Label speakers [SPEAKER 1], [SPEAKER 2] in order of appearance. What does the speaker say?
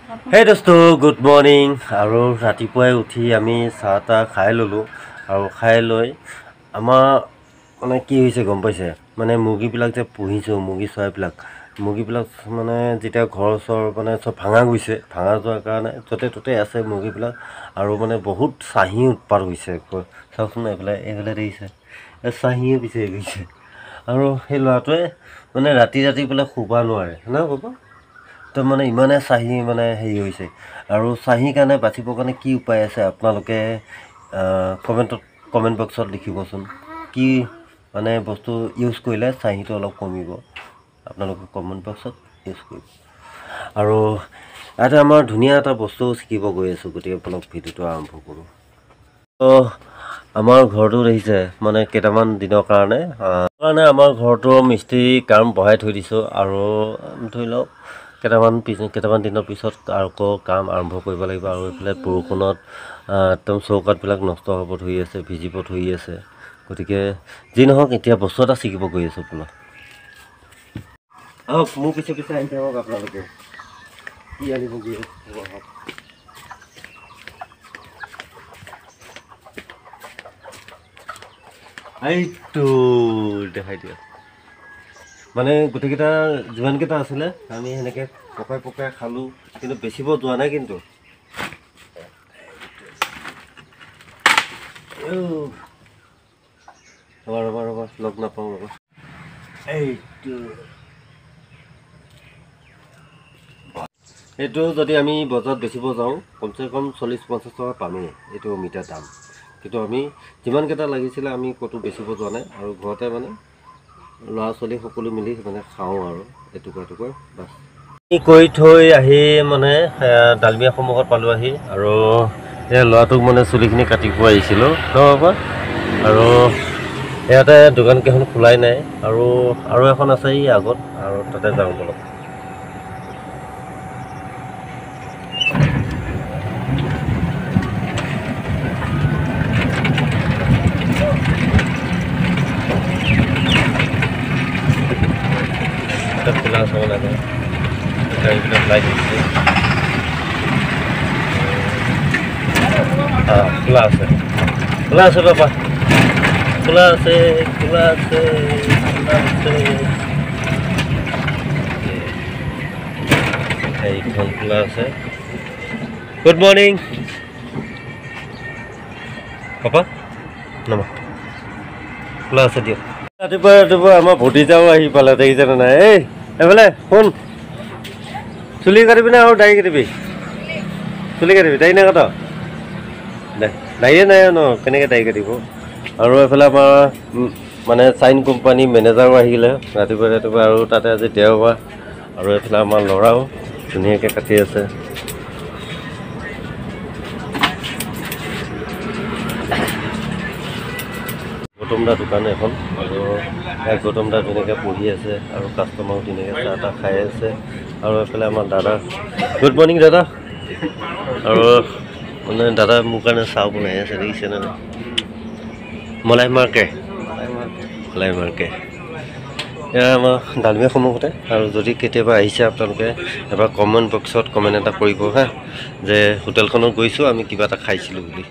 [SPEAKER 1] Hey dosto, good morning. Aro ratipuai uthi ami sata khai lolu aro khai loi ama mane ki hoise gom paise mane mugi bilak je puhiso mugi soy bilak mane jeta ghor sor mane sob bhanga goise bhanga joa karone jote tote ase mugi bilak aro mane bahut sahi utpar hoise sauksun ebele reise sahi bise goise aro he loatoe mane rati bilak khuba noare na baba তো মানে ইমানে চাহি মানে হেৰি হৈছে আৰু চাহি কাৰণে বাচিবৰ কাৰণে কি উপায় আছে আপোনালোকে কমেণ্ট বক্সত লিখিবচোন কি মানে বস্তু ইউজ কৰিলে চাহিটো অলপ কমিব আপোনালোকে কমেণ্ট বক্সত ইউজ কৰিব আৰু ইয়াতে আমাৰ ধুনীয়া এটা বস্তু শিকিব গৈ আছোঁ গতিকে ব্লগ ভিডিঅ'টো আৰম্ভ কৰোঁ তো আমাৰ ঘৰটো দেখিছে মানে কেইটামান দিনৰ কাৰণে আমাৰ ঘৰটো মিস্ত্ৰী কাম বহাই থৈ দিছোঁ আৰু ধৰি লওক কেইটামান দিনৰ পিছত আকৌ কাম আৰম্ভ কৰিব লাগিব আৰু এইফালে বৰষুণত একদম চৌকাঠবিলাক নষ্ট হ'ব ধৰি আছে ভিজিব ধৰি আছে গতিকে যি নহওক এতিয়া বস্তু এটা শিকিব গৈ আছোঁ আপোনাৰ আহক মোৰ পিছে আহি থাকক আপোনালোকে কি আনিব গৈ আহক এইটো দেখাই দিয়া মানে গোটেইকেইটা যিমানকেইটা আছিলে আমি সেনেকৈ পকাই খালোঁ কিন্তু বেচিব যোৱা নাই কিন্তু ৰ'বা লগ নাপাওঁ ৰ'বা এইটো যদি আমি বজাৰত বেচিব যাওঁ কমচে কম 40-50 টকা পামেই এইটো অমিতাৰ দাম কিন্তু আমি যিমানকেইটা লাগিছিলে আমি ক'তো বেচিব যোৱা নাই আৰু ঘৰতে মানে ল'ৰা ছোৱালী সকলো মিলি মানে খাওঁ আৰু এটুকুৰা বাছ কৰি থৈ আহি মানে ডালমিয়া সন্মুখত পালোঁ আহি আৰু এই ল'ৰাটোক মানে চুলিখিনি কাটিব আহিছিলোঁ বাবা আৰু ইয়াতে দোকানকেইখন খোলাই নাই আৰু এখন আছে এই আগত আৰু তাতে যাওঁ বলক খোলা চাব লাগে গাড়ীবিলাক লাইট দিছে খোলা আছে বাবা খোলা আছে এইখন খোলা আছে গুড মৰ্ণিং পাপা নামা খোলা আছে দিয়ক ৰাতিপুৱা আমাৰ ভতিজাও আহি পালে দেখিছেনে নাই এই এইফালে শুন চুলি কাটিবি নে আৰু দাড়ি কাটিবি চুলি কাটিবি দাড়ি নাকাট দাড়িয়ে নাই ন কেনেকৈ দাড়ি কাটিব আৰু এইফালে আমাৰ মানে চাইন কোম্পানী মেনেজাৰো আহিলে ৰাতিপুৱা আৰু তাতে আজি দেওবাৰ আৰু এইফালে আমাৰ ল'ৰাও ধুনীয়াকৈ কাটি আছে গৌতম দা দোকান এখন আৰু গৌতম দা ধুনীয়াকৈ পঢ়ি আছে আৰু কাষ্টমাৰো ধুনীয়াকৈ চাহ তাহ খাই আছে আৰু এইফালে আমাৰ দাদা গুড মৰ্ণিং দাদা আৰু মানে দাদা মোৰ কাৰণে চাহ বনাই আছে দেখিছেনে নাই মলাই মাৰ্কে এয়া আমাৰ ডালমিয়া সন্মুখতে আৰু যদি কেতিয়াবা আহিছে আপোনালোকে এবাৰ কমেণ্ট বক্সত কমেণ্ট এটা কৰিব হা যে হোটেলখনত গৈছোঁ আমি কিবা এটা খাইছিলোঁ বুলি